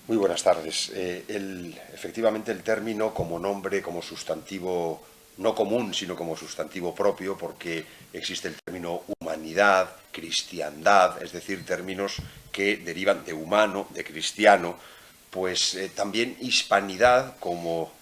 Muy buenas tardes. Efectivamente, el término como nombre, como sustantivo no común, sino como sustantivo propio, porque existe el término humanidad, cristiandad, es decir, términos que derivan de humano, de cristiano, pues también hispanidad como,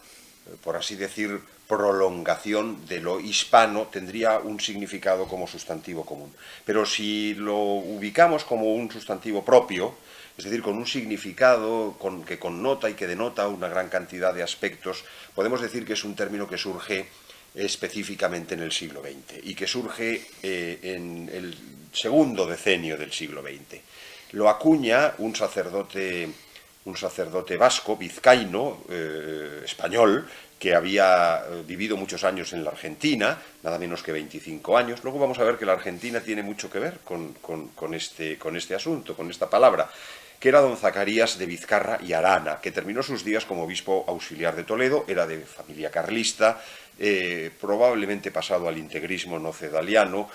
por así decir, prolongación de lo hispano tendría un significado como sustantivo común. Pero si lo ubicamos como un sustantivo propio, es decir, con un significado que connota y que denota una gran cantidad de aspectos, podemos decir que es un término que surge específicamente en el siglo XX y que surge en el segundo decenio del siglo XX. Lo acuña un sacerdote vasco, vizcaíno, español, que había vivido muchos años en la Argentina, nada menos que 25 años. Luego vamos a ver que la Argentina tiene mucho que ver con este asunto, con esta palabra, que era don Zacarías de Vizcarra y Arana, que terminó sus días como obispo auxiliar de Toledo, era de familia carlista, probablemente pasado al integrismo nocedaliano,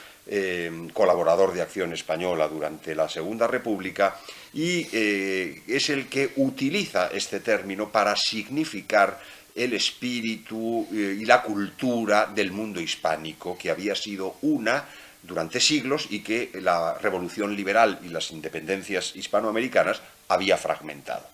colaborador de Acción Española durante la Segunda República, y es el que utiliza este término para significar el espíritu y la cultura del mundo hispánico, que había sido una durante siglos y que la revolución liberal y las independencias hispanoamericanas había fragmentado.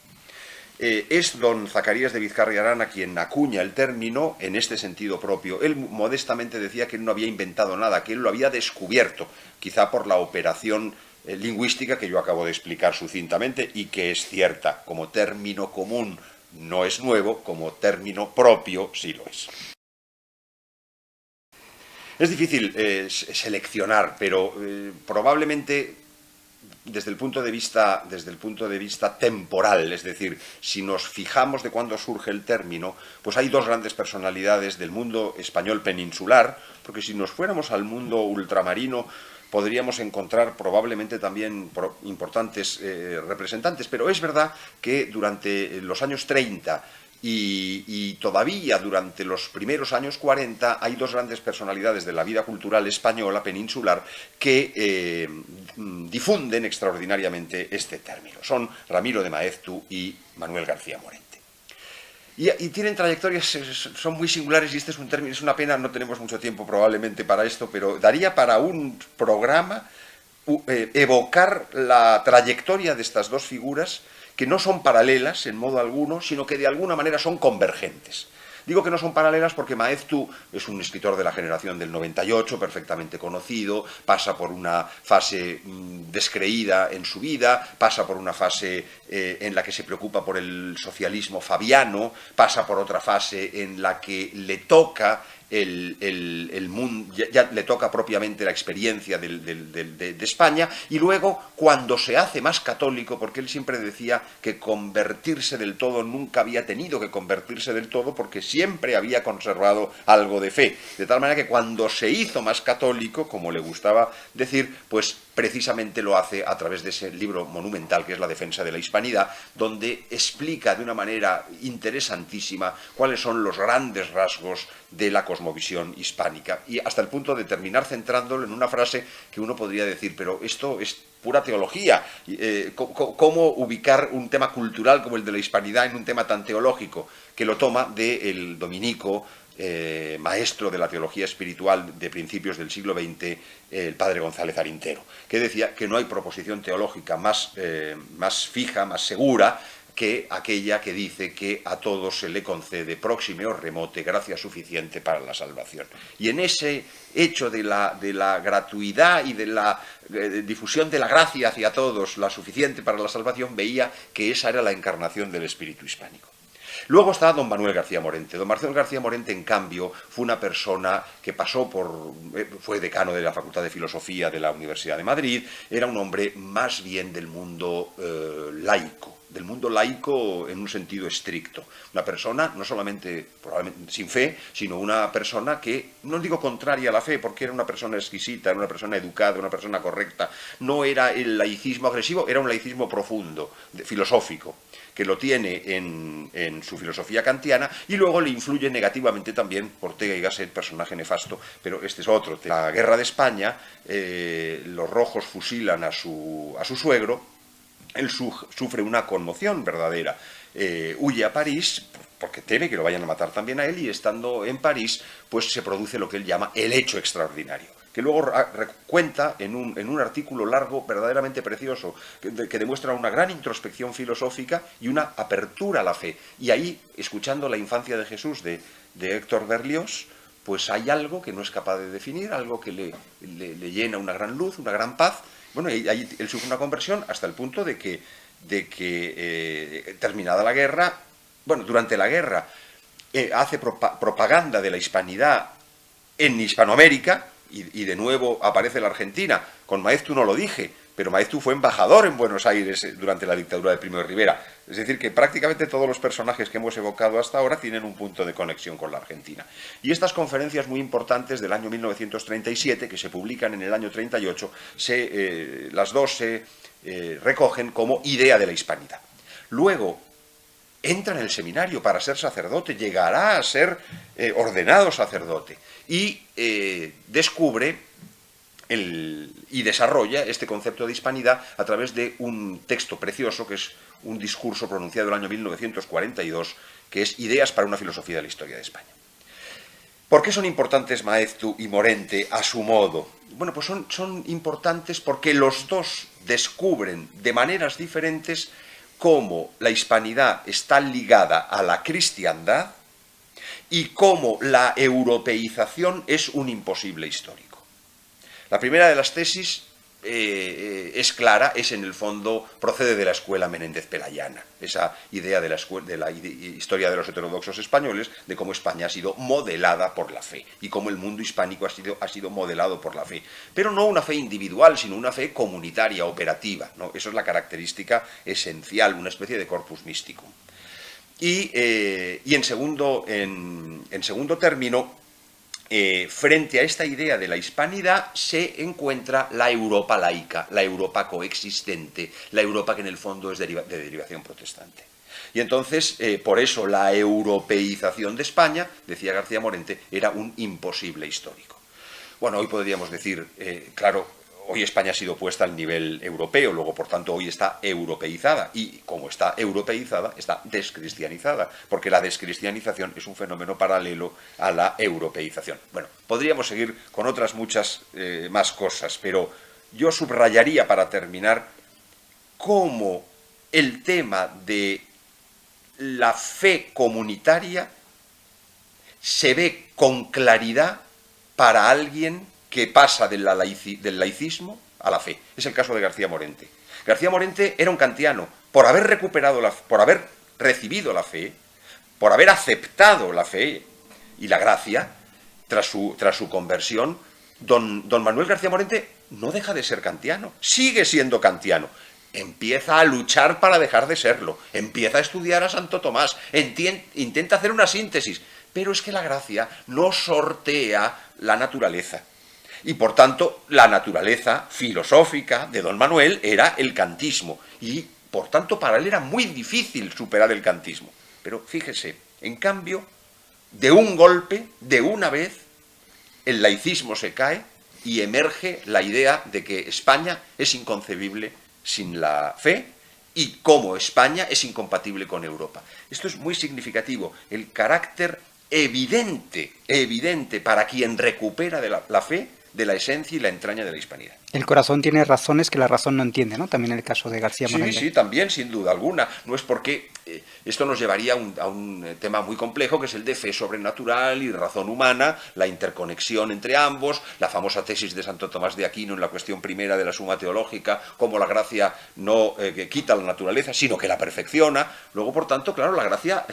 Es don Zacarías de Vizcarra y Arana quien acuña el término en este sentido propio. Él modestamente decía que él no había inventado nada, que él lo había descubierto, quizá por la operación lingüística que yo acabo de explicar sucintamente y que es cierta. Como término común no es nuevo, como término propio sí lo es. Es difícil seleccionar, pero probablemente desde el punto de vista temporal, es decir, si nos fijamos de cuándo surge el término, pues hay dos grandes personalidades del mundo español peninsular, porque si nos fuéramos al mundo ultramarino podríamos encontrar probablemente también importantes representantes, pero es verdad que durante los años 30 y todavía durante los primeros años 40 hay dos grandes personalidades de la vida cultural española peninsular que difunden extraordinariamente este término. Son Ramiro de Maeztu y Manuel García Morente. Y tienen trayectorias, son muy singulares, y este es un término, es una pena, no tenemos mucho tiempo probablemente para esto, pero daría para un programa evocar la trayectoria de estas dos figuras, que no son paralelas en modo alguno, sino que de alguna manera son convergentes. Digo que no son paralelas porque Maeztu es un escritor de la generación del 98, perfectamente conocido, pasa por una fase descreída en su vida, pasa por una fase en la que se preocupa por el socialismo fabiano, pasa por otra fase en la que le toca el mundo, ya le toca propiamente la experiencia de España, y luego cuando se hace más católico, porque él siempre decía que convertirse del todo nunca había tenido que convertirse del todo porque siempre había conservado algo de fe, de tal manera que cuando se hizo más católico, como le gustaba decir, pues precisamente lo hace a través de ese libro monumental que es La defensa de la hispanidad, donde explica de una manera interesantísima cuáles son los grandes rasgos de la cosmovisión hispánica, y hasta el punto de terminar centrándolo en una frase que uno podría decir, pero esto es pura teología, ¿cómo ubicar un tema cultural como el de la hispanidad en un tema tan teológico? Que lo toma del dominico maestro de la teología espiritual de principios del siglo XX, el padre González Arintero, que decía que no hay proposición teológica más fija, más segura, que aquella que dice que a todos se le concede, próxime o remote, gracia suficiente para la salvación. Y en ese hecho de la gratuidad y de la difusión de la gracia hacia todos, la suficiente para la salvación, veía que esa era la encarnación del espíritu hispánico. Luego está don Manuel García Morente. Don Manuel García Morente, en cambio, fue una persona que fue decano de la Facultad de Filosofía de la Universidad de Madrid, era un hombre más bien del mundo laico, en un sentido estricto. Una persona no solamente probablemente sin fe, sino una persona que, no digo contraria a la fe, porque era una persona exquisita, era una persona educada, una persona correcta. No era el laicismo agresivo, era un laicismo profundo, filosófico, que lo tiene en su filosofía kantiana, y luego le influye negativamente también Ortega y Gasset, personaje nefasto, pero este es otro. En la guerra de España, los rojos fusilan a su suegro, él sufre una conmoción verdadera, huye a París porque teme que lo vayan a matar también a él, y estando en París pues se produce lo que él llama el hecho extraordinario, que luego cuenta en un artículo largo verdaderamente precioso, que demuestra una gran introspección filosófica y una apertura a la fe. Y ahí, escuchando La infancia de Jesús de Héctor Berlioz, pues hay algo que no es capaz de definir, algo que le llena una gran luz, una gran paz. Bueno, y ahí él sufre una conversión hasta el punto de que terminada la guerra, bueno, durante la guerra, hace propaganda de la hispanidad en Hispanoamérica, y de nuevo aparece la Argentina. Con Maeztu no lo dije, pero Maeztu fue embajador en Buenos Aires durante la dictadura de Primo de Rivera. Es decir, que prácticamente todos los personajes que hemos evocado hasta ahora tienen un punto de conexión con la Argentina. Y estas conferencias muy importantes del año 1937, que se publican en el año 38, las dos se recogen como idea de la hispanidad. Luego entra en el seminario para ser sacerdote, llegará a ser ordenado sacerdote, y descubre y desarrolla este concepto de hispanidad a través de un texto precioso, que es un discurso pronunciado en el año 1942, que es Ideas para una filosofía de la historia de España. ¿Por qué son importantes Maeztu y Morente a su modo? Bueno, pues son importantes porque los dos descubren de maneras diferentes cómo la hispanidad está ligada a la cristiandad y cómo la europeización es un imposible histórico. La primera de las tesis es clara, es en el fondo, procede de la escuela Menéndez-Pelayana, esa idea de la historia de los heterodoxos españoles, de cómo España ha sido modelada por la fe y cómo el mundo hispánico ha sido modelado por la fe, pero no una fe individual, sino una fe comunitaria, operativa, ¿no? Eso es la característica esencial, una especie de corpus mysticum. Y en segundo término, frente a esta idea de la hispanidad se encuentra la Europa laica, la Europa coexistente, la Europa que en el fondo es de derivación protestante. Y entonces, por eso la europeización de España, decía García Morente, era un imposible histórico. Bueno, hoy podríamos decir, claro, hoy España ha sido puesta al nivel europeo, luego por tanto hoy está europeizada, y como está europeizada, está descristianizada, porque la descristianización es un fenómeno paralelo a la europeización. Bueno, podríamos seguir con otras muchas más cosas, pero yo subrayaría para terminar cómo el tema de la fe comunitaria se ve con claridad para alguien que pasa del laicismo a la fe. Es el caso de García Morente. García Morente era un kantiano. Por haber recibido la fe, por haber aceptado la fe y la gracia, tras su conversión, don Manuel García Morente no deja de ser kantiano, sigue siendo kantiano. Empieza a luchar para dejar de serlo, empieza a estudiar a Santo Tomás, intenta hacer una síntesis, pero es que la gracia no sortea la naturaleza. Y por tanto, la naturaleza filosófica de don Manuel era el kantismo. Y por tanto, para él era muy difícil superar el kantismo. Pero fíjese, en cambio, de un golpe, de una vez, el laicismo se cae y emerge la idea de que España es inconcebible sin la fe y cómo España es incompatible con Europa. Esto es muy significativo. El carácter evidente para quien recupera de la fe, de la esencia y la entraña de la hispanidad. El corazón tiene razones que la razón no entiende, ¿no? También en el caso de García Morente. Sí, también, sin duda alguna. No es porque esto nos llevaría a un tema muy complejo, que es el de fe sobrenatural y razón humana, la interconexión entre ambos, la famosa tesis de Santo Tomás de Aquino en la cuestión primera de la Suma Teológica, cómo la gracia no quita la naturaleza, sino que la perfecciona. Luego, por tanto, claro, la gracia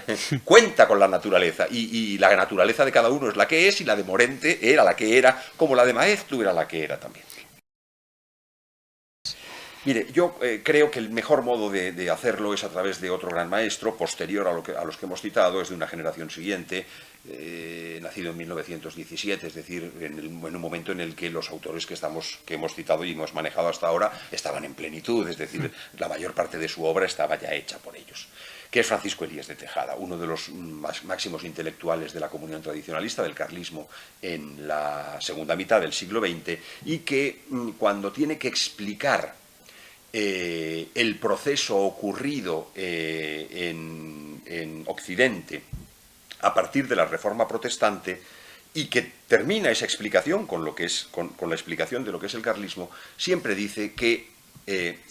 cuenta con la naturaleza, y la naturaleza de cada uno es la que es, y la de Morente era la que era, como la de Maeztu era la que era también. Mire, yo creo que el mejor modo de hacerlo es a través de otro gran maestro, posterior a los que hemos citado, es de una generación siguiente, nacido en 1917, es decir, en un momento en el que los autores que hemos citado y hemos manejado hasta ahora estaban en plenitud, es decir, la mayor parte de su obra estaba ya hecha por ellos, que es Francisco Elías de Tejada, uno de los máximos intelectuales de la comunión tradicionalista, del carlismo, en la segunda mitad del siglo XX, y que cuando tiene que explicar el proceso ocurrido en Occidente a partir de la Reforma Protestante y que termina esa explicación con la explicación de lo que es el carlismo, siempre dice que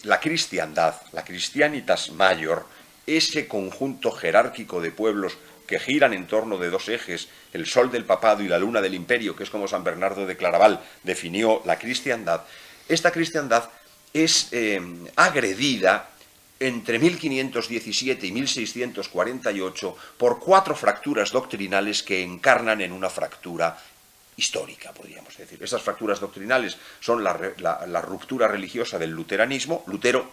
la cristiandad, la Christianitas Major, ese conjunto jerárquico de pueblos que giran en torno de dos ejes, el sol del papado y la luna del imperio, que es como San Bernardo de Claraval definió la cristiandad, esta cristiandad es agredida entre 1517 y 1648 por 4 fracturas doctrinales que encarnan en una fractura histórica, podríamos decir. Estas fracturas doctrinales son la ruptura religiosa del luteranismo, Lutero,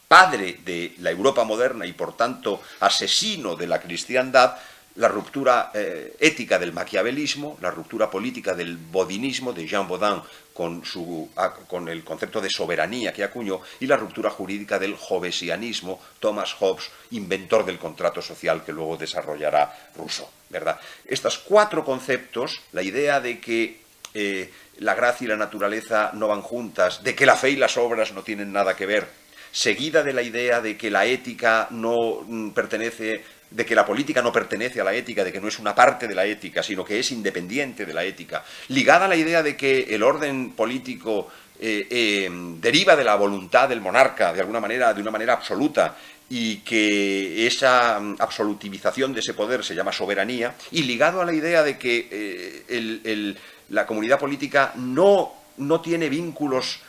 padre de la Europa moderna y por tanto asesino de la cristiandad, la ruptura ética del maquiavelismo, la ruptura política del bodinismo de Jean Bodin con el concepto de soberanía que acuñó, y la ruptura jurídica del hobbesianismo, Thomas Hobbes, inventor del contrato social que luego desarrollará Rousseau, ¿verdad? Estos 4 conceptos, la idea de que la gracia y la naturaleza no van juntas, de que la fe y las obras no tienen nada que ver, seguida de la idea de que la ética no pertenece, de que la política no pertenece a la ética, de que no es una parte de la ética, sino que es independiente de la ética, ligada a la idea de que el orden político deriva de la voluntad del monarca, de alguna manera, de una manera absoluta, y que esa absolutivización de ese poder se llama soberanía, y ligado a la idea de que la comunidad política no tiene vínculos,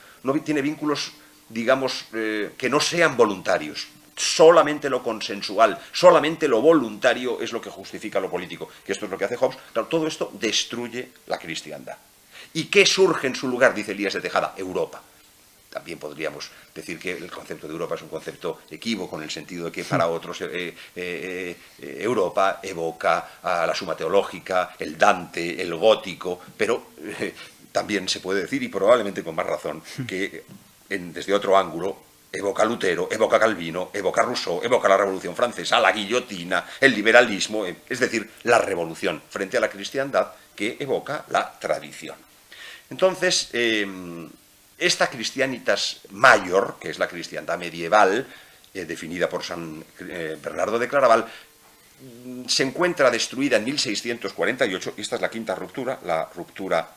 digamos, que no sean voluntarios. Solamente lo consensual, solamente lo voluntario es lo que justifica lo político, que esto es lo que hace Hobbes. Claro, todo esto destruye la cristiandad. ¿Y qué surge en su lugar? Dice Elías de Tejada: Europa. También podríamos decir que el concepto de Europa es un concepto equívoco, en el sentido de que para otros Europa evoca a la Suma Teológica, el Dante, el gótico, pero también se puede decir, y probablemente con más razón, que desde otro ángulo evoca Lutero, evoca Calvino, evoca Rousseau, evoca la Revolución Francesa, la guillotina, el liberalismo, es decir, la revolución frente a la cristiandad que evoca la tradición. Entonces, esta Christianitas Major, que es la cristiandad medieval, definida por San Bernardo de Claraval, se encuentra destruida en 1648, y esta es la quinta ruptura, la ruptura,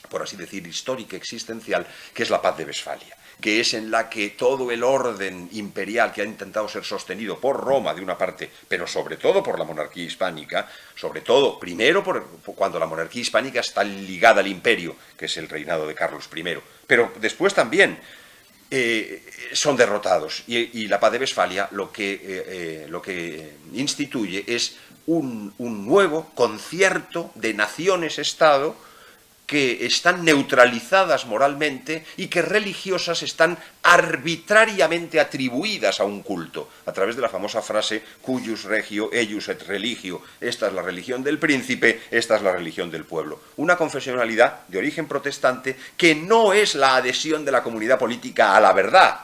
por así decir, histórica existencial, que es la Paz de Westfalia, que es en la que todo el orden imperial que ha intentado ser sostenido por Roma de una parte, pero sobre todo por la monarquía hispánica, sobre todo primero cuando la monarquía hispánica está ligada al imperio, que es el reinado de Carlos I, pero después también son derrotados, y la Paz de Westfalia lo que instituye es un nuevo concierto de naciones-estado que están neutralizadas moralmente y que religiosas están arbitrariamente atribuidas a un culto, a través de la famosa frase cuius regio, eius et religio, esta es la religión del príncipe, esta es la religión del pueblo. Una confesionalidad de origen protestante que no es la adhesión de la comunidad política a la verdad,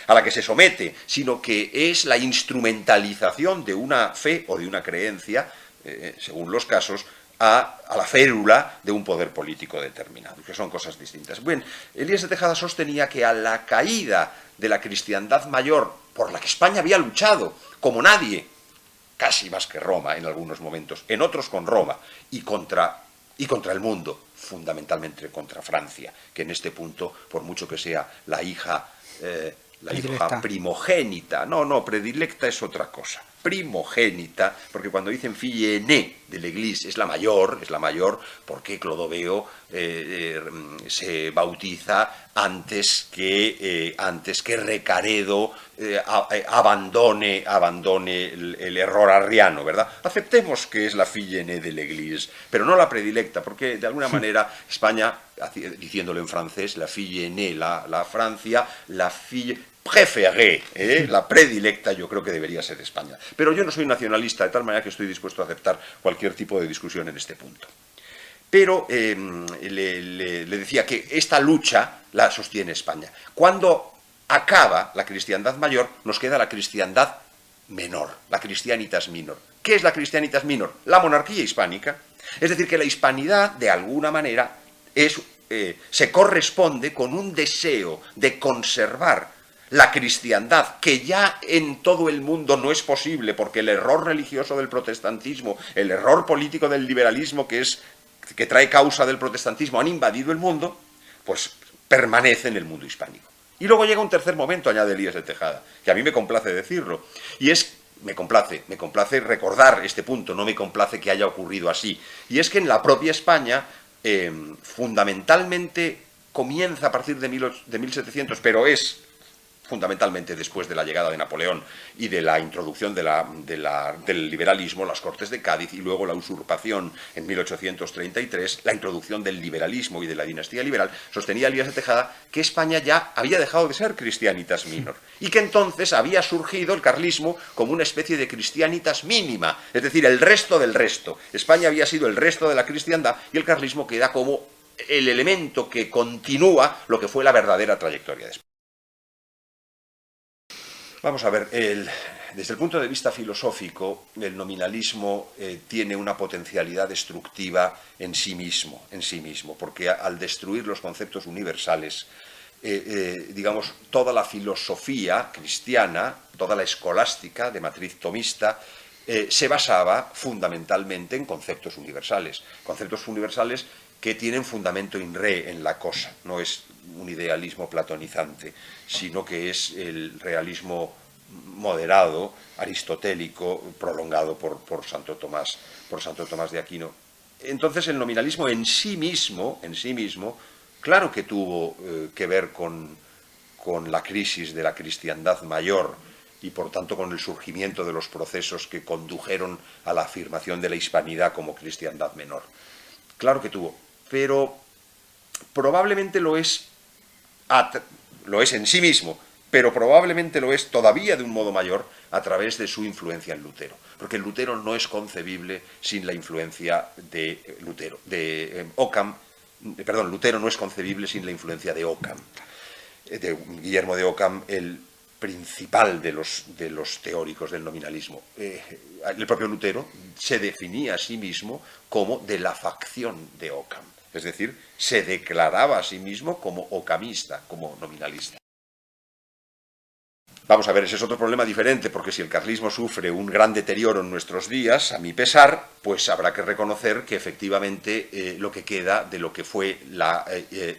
a la que se somete, sino que es la instrumentalización de una fe o de una creencia, según los casos, a la férula de un poder político determinado, que son cosas distintas. Bien, Elías de Tejada sostenía que a la caída de la cristiandad mayor, por la que España había luchado como nadie, casi más que Roma en algunos momentos, en otros con Roma, y contra el mundo, fundamentalmente contra Francia, que en este punto, por mucho que sea la hija primogénita, predilecta es otra cosa, primogénita, porque cuando dicen fille aînée de l'Église es la mayor, porque Clodoveo se bautiza antes que Recaredo abandone el error arriano, ¿verdad? Aceptemos que es la fille aînée de l'Église, pero no la predilecta, porque de alguna manera España, diciéndolo en francés, la fille aînée, la Francia, la fille préférée, la predilecta, yo creo que debería ser España. Pero yo no soy nacionalista, de tal manera que estoy dispuesto a aceptar cualquier tipo de discusión en este punto. Pero le decía que esta lucha la sostiene España. Cuando acaba la cristiandad mayor, nos queda la cristiandad menor, la Christianitas Minor. ¿Qué es la Christianitas Minor? La monarquía hispánica. Es decir, que la hispanidad, de alguna manera, se corresponde con un deseo de conservar la cristiandad, que ya en todo el mundo no es posible, porque el error religioso del protestantismo, el error político del liberalismo que trae causa del protestantismo, han invadido el mundo, pues permanece en el mundo hispánico. Y luego llega un tercer momento, añade Elías de Tejada, que a mí me complace decirlo, y es, me complace recordar este punto, no me complace que haya ocurrido así, y es que en la propia España, fundamentalmente comienza a partir de 1700, pero es fundamentalmente después de la llegada de Napoleón y de la introducción del liberalismo, las Cortes de Cádiz, y luego la usurpación en 1833, la introducción del liberalismo y de la dinastía liberal, sostenía Elías de Tejada que España ya había dejado de ser Christianitas minor y que entonces había surgido el carlismo como una especie de Christianitas mínima, es decir, el resto del resto. España había sido el resto de la cristiandad y el carlismo queda como el elemento que continúa lo que fue la verdadera trayectoria de España. Vamos a ver, desde el punto de vista filosófico, el nominalismo tiene una potencialidad destructiva en sí mismo, porque al destruir los conceptos universales, digamos, toda la filosofía cristiana, toda la escolástica de matriz tomista, se basaba fundamentalmente en conceptos universales que tienen fundamento in re en la cosa, no es un idealismo platonizante, sino que es el realismo moderado, aristotélico, prolongado por Santo Tomás de Aquino. Entonces el nominalismo en sí mismo, claro que tuvo que ver con la crisis de la cristiandad mayor y por tanto con el surgimiento de los procesos que condujeron a la afirmación de la hispanidad como cristiandad menor. Claro que tuvo, pero probablemente lo es en sí mismo, pero probablemente lo es todavía de un modo mayor a través de su influencia en Lutero, porque Lutero no es concebible sin la influencia de Lutero, Lutero no es concebible sin la influencia de Occam, de Guillermo de Occam, el principal de los teóricos del nominalismo. El propio Lutero se definía a sí mismo como de la facción de Occam, es decir, se declaraba a sí mismo como occamista, como nominalista. Vamos a ver, ese es otro problema diferente, porque si el carlismo sufre un gran deterioro en nuestros días, a mi pesar, pues habrá que reconocer que efectivamente lo que queda de lo que fue la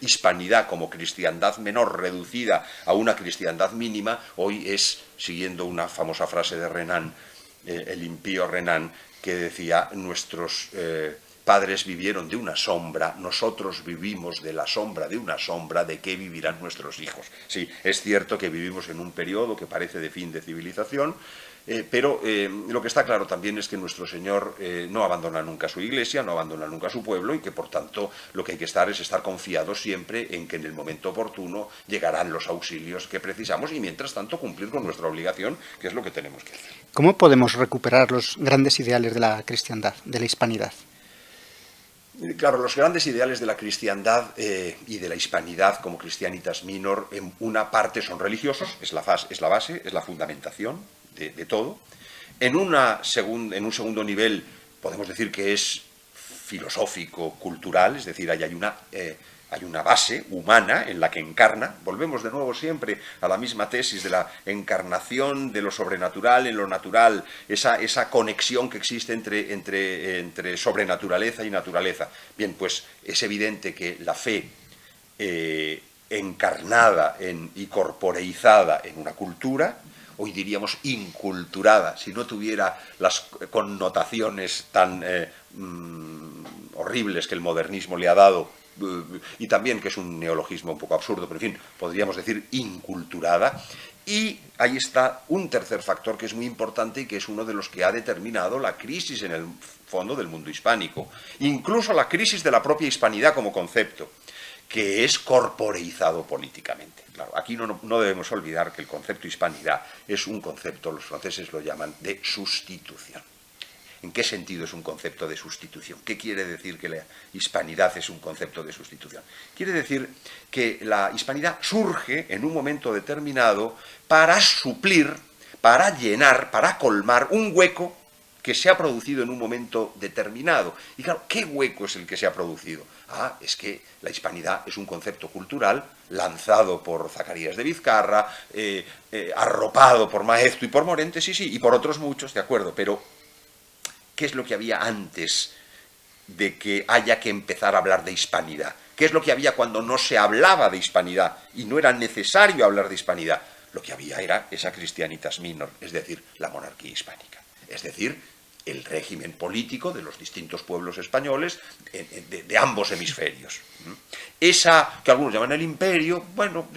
hispanidad como cristiandad menor reducida a una cristiandad mínima, hoy es, siguiendo una famosa frase de Renan, el impío Renan, que decía, nuestros padres vivieron de una sombra, nosotros vivimos de la sombra de una sombra, ¿de qué vivirán nuestros hijos? Sí, es cierto que vivimos en un periodo que parece de fin de civilización, pero lo que está claro también es que nuestro Señor no abandona nunca su iglesia, no abandona nunca su pueblo, y que por tanto lo que hay que estar es estar confiados siempre en que en el momento oportuno llegarán los auxilios que precisamos y mientras tanto cumplir con nuestra obligación, que es lo que tenemos que hacer. ¿Cómo podemos recuperar los grandes ideales de la cristiandad, de la hispanidad? Claro, los grandes ideales de la cristiandad y de la hispanidad como Christianitas minor, en una parte son religiosos, es la base, es la fundamentación de todo. En un segundo nivel podemos decir que es filosófico, cultural, es decir, hay una base humana en la que encarna. Volvemos de nuevo siempre a la misma tesis de la encarnación de lo sobrenatural en lo natural, esa conexión que existe entre sobrenaturaleza y naturaleza. Bien, pues es evidente que la fe encarnada y corporeizada en una cultura, hoy diríamos inculturada, si no tuviera las connotaciones tan horribles que el modernismo le ha dado, y también que es un neologismo un poco absurdo, pero en fin, podríamos decir inculturada. Y ahí está un tercer factor que es muy importante y que es uno de los que ha determinado la crisis en el fondo del mundo hispánico, incluso la crisis de la propia hispanidad como concepto, que es corporeizado políticamente. Claro, aquí no debemos olvidar que el concepto hispanidad es un concepto, los franceses lo llaman, de sustitución. ¿En qué sentido es un concepto de sustitución? ¿Qué quiere decir que la hispanidad es un concepto de sustitución? Quiere decir que la hispanidad surge en un momento determinado para suplir, para llenar, para colmar un hueco que se ha producido en un momento determinado. Y claro, ¿qué hueco es el que se ha producido? Es que la hispanidad es un concepto cultural lanzado por Zacarías de Vizcarra, arropado por Maeztu y por Morente, sí, y por otros muchos, de acuerdo, pero ¿qué es lo que había antes de que haya que empezar a hablar de hispanidad? ¿Qué es lo que había cuando no se hablaba de hispanidad y no era necesario hablar de hispanidad? Lo que había era esa Christianitas minor, es decir, la monarquía hispánica, es decir, el régimen político de los distintos pueblos españoles de ambos hemisferios. Esa que algunos llaman el imperio, bueno,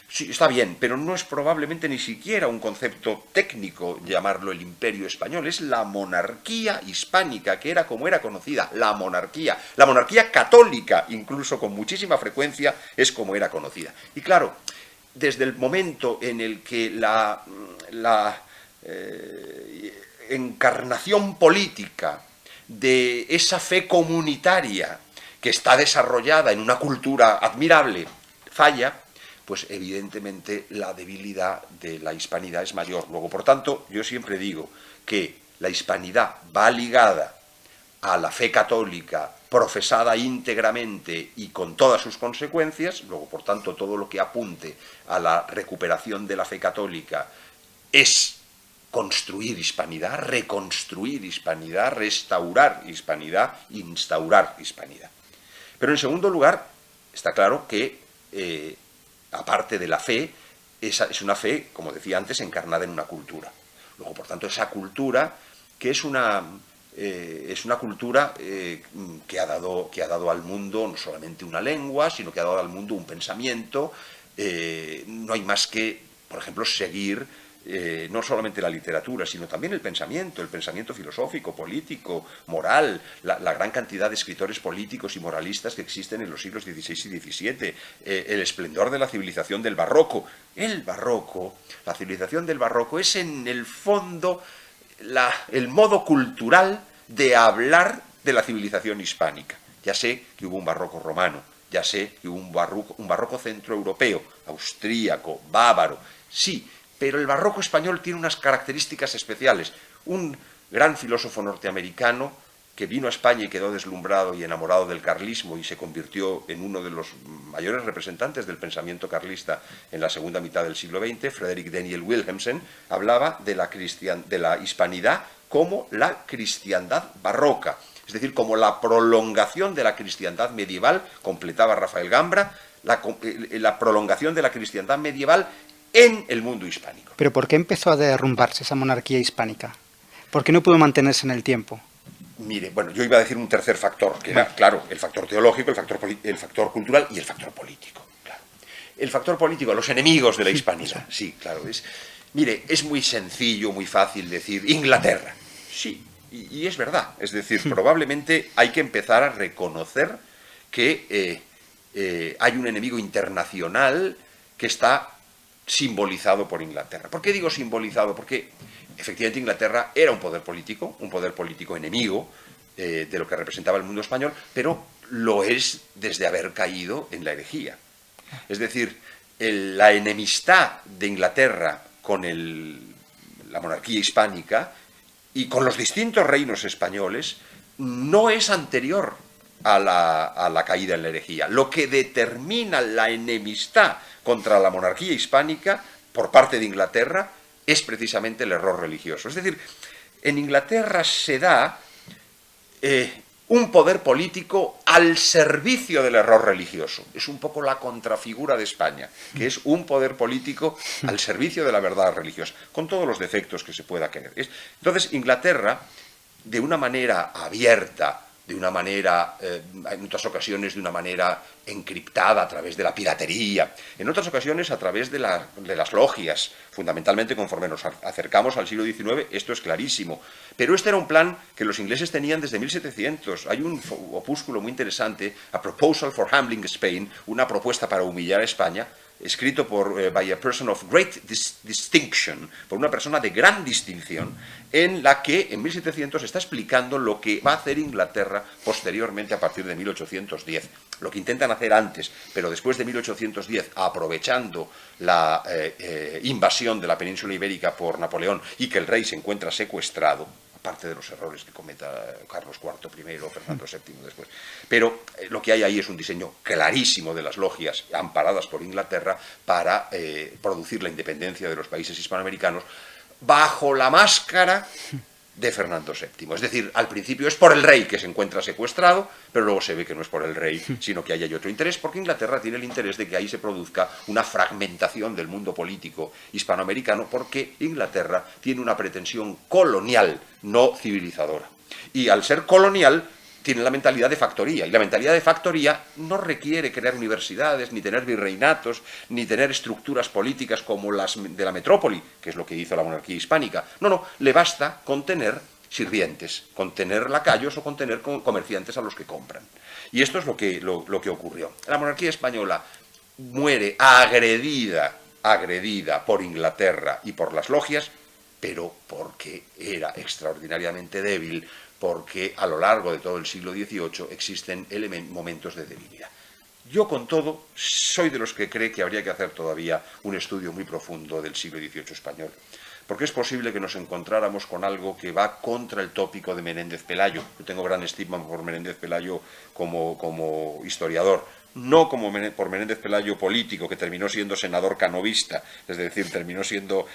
sí, está bien, pero no es probablemente ni siquiera un concepto técnico llamarlo el imperio español, es la monarquía hispánica, que era como era conocida, la monarquía católica, incluso con muchísima frecuencia, es como era conocida. Y claro, desde el momento en el que la encarnación política de esa fe comunitaria que está desarrollada en una cultura admirable falla, pues evidentemente la debilidad de la hispanidad es mayor. Luego, por tanto, yo siempre digo que la hispanidad va ligada a la fe católica profesada íntegramente y con todas sus consecuencias. Luego, por tanto, todo lo que apunte a la recuperación de la fe católica es construir hispanidad, reconstruir hispanidad, restaurar hispanidad, instaurar hispanidad. Pero en segundo lugar, está claro que, aparte de la fe, es una fe, como decía antes, encarnada en una cultura. Luego, por tanto, esa cultura, que es una cultura que ha dado al mundo no solamente una lengua, sino que ha dado al mundo un pensamiento. No hay más que, por ejemplo, seguir no solamente la literatura, sino también el pensamiento filosófico, político, moral, la gran cantidad de escritores políticos y moralistas que existen en los siglos XVI y XVII, el esplendor de la civilización del barroco. La civilización del barroco es en el fondo el modo cultural de hablar de la civilización hispánica. Ya sé que hubo un barroco romano, ya sé que hubo un barroco centroeuropeo, austríaco, bávaro, sí, pero el barroco español tiene unas características especiales. Un gran filósofo norteamericano que vino a España y quedó deslumbrado y enamorado del carlismo y se convirtió en uno de los mayores representantes del pensamiento carlista en la segunda mitad del siglo XX, Frederick Daniel Wilhelmsen, hablaba de la hispanidad como la cristiandad barroca, es decir, como la prolongación de la cristiandad medieval, completaba Rafael Gambra, la prolongación de la cristiandad medieval en el mundo hispánico. ¿Pero por qué empezó a derrumbarse esa monarquía hispánica? ¿Por qué no pudo mantenerse en el tiempo? Mire, bueno, yo iba a decir un tercer factor, que era, claro, el factor teológico, el factor cultural y el factor político. Claro. El factor político, los enemigos de la hispanidad. Sí, claro. Mire, es muy sencillo, muy fácil decir Inglaterra. Sí, y es verdad. Es decir, probablemente hay que empezar a reconocer que hay un enemigo internacional que está simbolizado por Inglaterra. ¿Por qué digo simbolizado? Porque efectivamente Inglaterra era un poder político enemigo de lo que representaba el mundo español, pero lo es desde haber caído en la herejía. Es decir, la enemistad de Inglaterra con la monarquía hispánica y con los distintos reinos españoles no es anterior a la caída en la herejía. Lo que determina la enemistad contra la monarquía hispánica por parte de Inglaterra es precisamente el error religioso. Es decir, en Inglaterra se da un poder político al servicio del error religioso. Es un poco la contrafigura de España, que es un poder político al servicio de la verdad religiosa, con todos los defectos que se pueda querer. Entonces, Inglaterra, de una manera abierta, de una manera, en otras ocasiones de una manera encriptada a través de la piratería, en otras ocasiones a través de las logias, fundamentalmente conforme nos acercamos al siglo XIX, esto es clarísimo. Pero este era un plan que los ingleses tenían desde 1700. Hay un opúsculo muy interesante, A Proposal for Humbling Spain, una propuesta para humillar a España, escrito by a person of great distinction, por una persona de gran distinción, en la que en 1700 está explicando lo que va a hacer Inglaterra posteriormente a partir de 1810. Lo que intentan hacer antes, pero después de 1810, aprovechando la invasión de la península ibérica por Napoleón y que el rey se encuentra secuestrado, aparte de los errores que cometa Carlos IV primero o Fernando VII después. Pero lo que hay ahí es un diseño clarísimo de las logias amparadas por Inglaterra para producir la independencia de los países hispanoamericanos bajo la máscara de Fernando VII. Es decir, al principio es por el rey que se encuentra secuestrado, pero luego se ve que no es por el rey, sino que ahí hay otro interés, porque Inglaterra tiene el interés de que ahí se produzca una fragmentación del mundo político hispanoamericano, porque Inglaterra tiene una pretensión colonial, no civilizadora. Y al ser colonial, tiene la mentalidad de factoría, y la mentalidad de factoría no requiere crear universidades, ni tener virreinatos, ni tener estructuras políticas como las de la metrópoli, que es lo que hizo la monarquía hispánica. No, le basta con tener sirvientes, con tener lacayos o con tener comerciantes a los que compran. Y esto es lo que ocurrió. La monarquía española muere agredida por Inglaterra y por las logias, pero porque era extraordinariamente débil, porque a lo largo de todo el siglo XVIII existen momentos de debilidad. Yo, con todo, soy de los que cree que habría que hacer todavía un estudio muy profundo del siglo XVIII español, porque es posible que nos encontráramos con algo que va contra el tópico de Menéndez Pelayo. Yo tengo gran estima por Menéndez Pelayo como historiador, no por Menéndez Pelayo político, que terminó siendo senador canovista, es decir,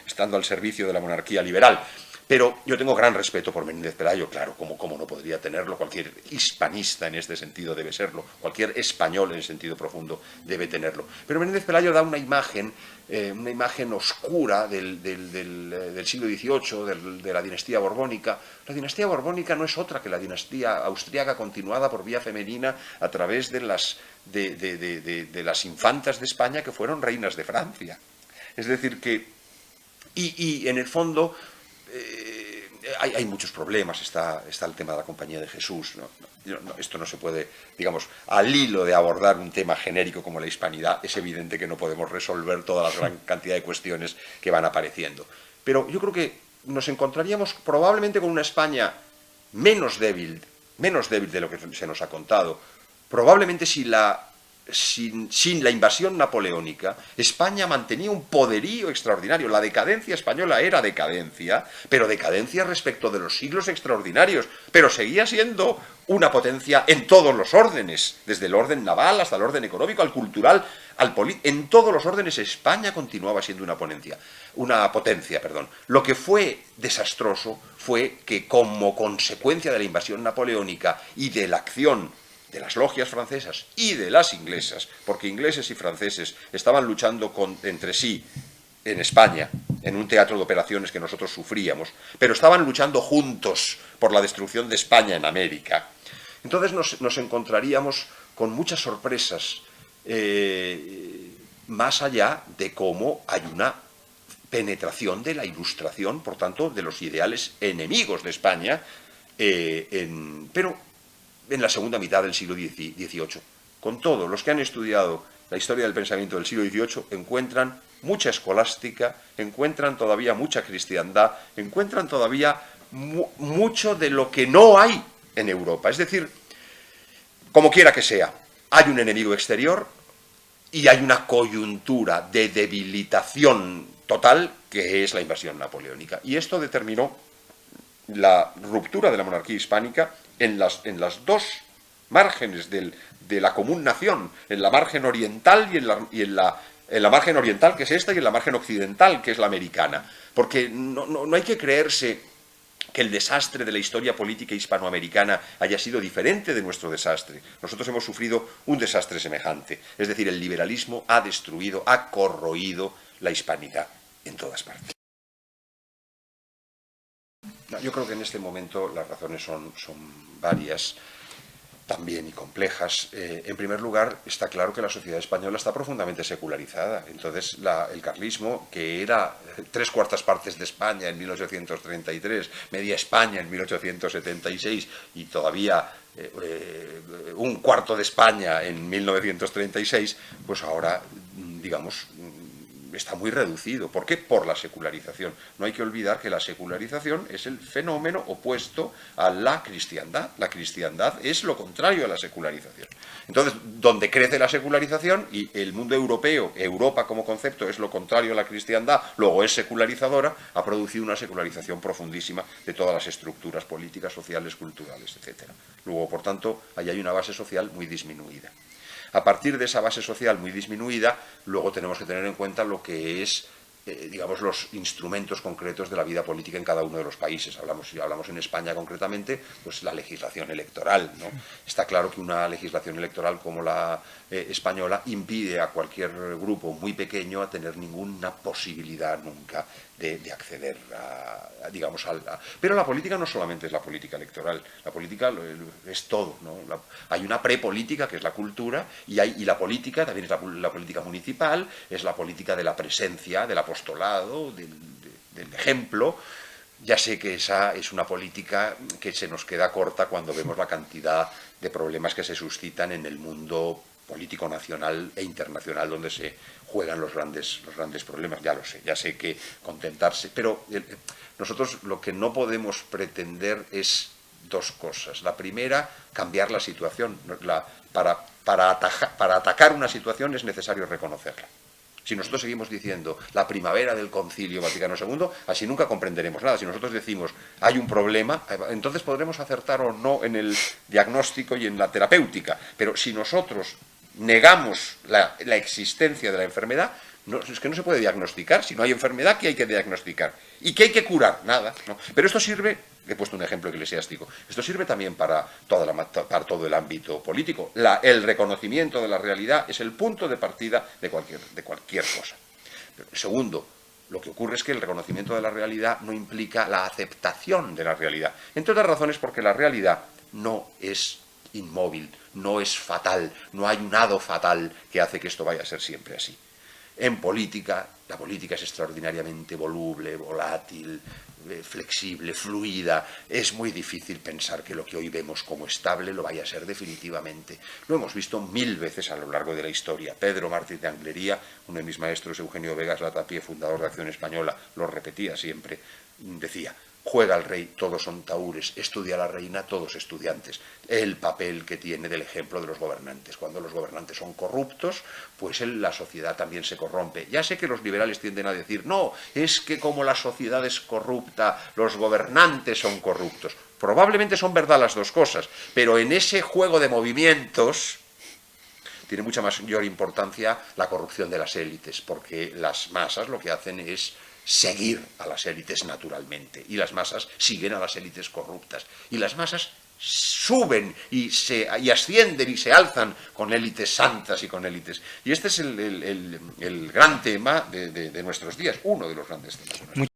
estando al servicio de la monarquía liberal. Pero yo tengo gran respeto por Menéndez Pelayo, claro, como no podría tenerlo, cualquier hispanista en este sentido debe serlo, cualquier español en sentido profundo debe tenerlo. Pero Menéndez Pelayo da una imagen oscura del siglo XVIII, de la dinastía borbónica. La dinastía borbónica no es otra que la dinastía austriaca continuada por vía femenina a través de las infantas de España que fueron reinas de Francia. Es decir, que... Y en el fondo... hay muchos problemas, está el tema de la Compañía de Jesús, esto no se puede, digamos, al hilo de abordar un tema genérico como la hispanidad, es evidente que no podemos resolver toda la gran cantidad de cuestiones que van apareciendo. Pero yo creo que nos encontraríamos probablemente con una España menos débil de lo que se nos ha contado. Probablemente sin la invasión napoleónica, España mantenía un poderío extraordinario. La decadencia española era decadencia, pero decadencia respecto de los siglos extraordinarios, pero seguía siendo una potencia en todos los órdenes, desde el orden naval hasta el orden económico, al cultural, en todos los órdenes España continuaba siendo una potencia. Lo que fue desastroso fue que, como consecuencia de la invasión napoleónica y de la acción de las logias francesas y de las inglesas, porque ingleses y franceses estaban luchando entre sí en España, en un teatro de operaciones que nosotros sufríamos, pero estaban luchando juntos por la destrucción de España en América. Entonces nos encontraríamos con muchas sorpresas, más allá de cómo hay una penetración de la Ilustración, por tanto, de los ideales enemigos de España, pero en la segunda mitad del siglo XVIII. Con todo, los que han estudiado la historia del pensamiento del siglo XVIII encuentran mucha escolástica, encuentran todavía mucha cristiandad, encuentran todavía mucho de lo que no hay en Europa. Es decir, como quiera que sea, hay un enemigo exterior y hay una coyuntura de debilitación total que es la invasión napoleónica. Y esto determinó la ruptura de la monarquía hispánica en las dos márgenes de la común nación, en la margen oriental y en la margen oriental, que es esta, y en la margen occidental, que es la americana. Porque no hay que creerse que el desastre de la historia política hispanoamericana haya sido diferente de nuestro desastre. Nosotros hemos sufrido un desastre semejante. Es decir, el liberalismo ha destruido, ha corroído la hispanidad en todas partes. Yo creo que en este momento las razones son varias, también, y complejas. En primer lugar, está claro que la sociedad española está profundamente secularizada. Entonces, el carlismo, que era 3/4 partes de España en 1833, media España en 1876 y todavía 1/4 de España en 1936, pues ahora, digamos, está muy reducido. ¿Por qué? Por la secularización. No hay que olvidar que la secularización es el fenómeno opuesto a la cristiandad. La cristiandad es lo contrario a la secularización. Entonces, donde crece la secularización y el mundo europeo, Europa como concepto, es lo contrario a la cristiandad, luego es secularizadora, ha producido una secularización profundísima de todas las estructuras políticas, sociales, culturales, etc. Luego, por tanto, ahí hay una base social muy disminuida. A partir de esa base social muy disminuida, luego tenemos que tener en cuenta lo que es, digamos, los instrumentos concretos de la vida política en cada uno de los países. Si hablamos en España concretamente, pues la legislación electoral, ¿no? Está claro que una legislación electoral como la española impide a cualquier grupo muy pequeño a tener ninguna posibilidad nunca de acceder pero la política no solamente es la política electoral, la política es todo, ¿no? Hay una prepolítica que es la cultura y la política también es la política municipal, es la política de la presencia, del apostolado, del ejemplo. Ya sé que esa es una política que se nos queda corta cuando vemos la cantidad de problemas que se suscitan en el mundo político nacional e internacional donde se juegan los grandes problemas. Ya lo sé, ya sé que contentarse, pero nosotros lo que no podemos pretender es dos cosas. La primera, cambiar la situación. Para atacar una situación es necesario reconocerla. Si nosotros seguimos diciendo la primavera del Concilio Vaticano II, así nunca comprenderemos nada. Si nosotros decimos hay un problema, entonces podremos acertar o no en el diagnóstico y en la terapéutica. Pero si nosotros negamos la existencia de la enfermedad, es que no se puede diagnosticar. Si no hay enfermedad, ¿qué hay que diagnosticar? ¿Y qué hay que curar? Nada, ¿no? Pero esto sirve, he puesto un ejemplo eclesiástico, esto sirve también para todo el ámbito político. El reconocimiento de la realidad es el punto de partida de cualquier cosa. Pero, segundo, lo que ocurre es que el reconocimiento de la realidad no implica la aceptación de la realidad. Entre otras razones porque la realidad no es inmóvil, no es fatal, no hay un hado fatal que hace que esto vaya a ser siempre así. En política, la política es extraordinariamente voluble, volátil, flexible, fluida. Es muy difícil pensar que lo que hoy vemos como estable lo vaya a ser definitivamente. Lo hemos visto 1000 veces a lo largo de la historia. Pedro Martínez de Anglería, uno de mis maestros, Eugenio Vegas Latapie, fundador de Acción Española, lo repetía siempre, decía: juega el rey, todos son taúres, estudia la reina, todos estudiantes. El papel que tiene del ejemplo de los gobernantes. Cuando los gobernantes son corruptos, pues la sociedad también se corrompe. Ya sé que los liberales tienden a decir, no, es que como la sociedad es corrupta, los gobernantes son corruptos. Probablemente son verdad las dos cosas, pero en ese juego de movimientos tiene mucha mayor importancia la corrupción de las élites, porque las masas lo que hacen es seguir a las élites naturalmente, y las masas siguen a las élites corruptas, y las masas suben y ascienden y se alzan con élites santas y con élites. Y este es el gran tema de nuestros días, uno de los grandes temas.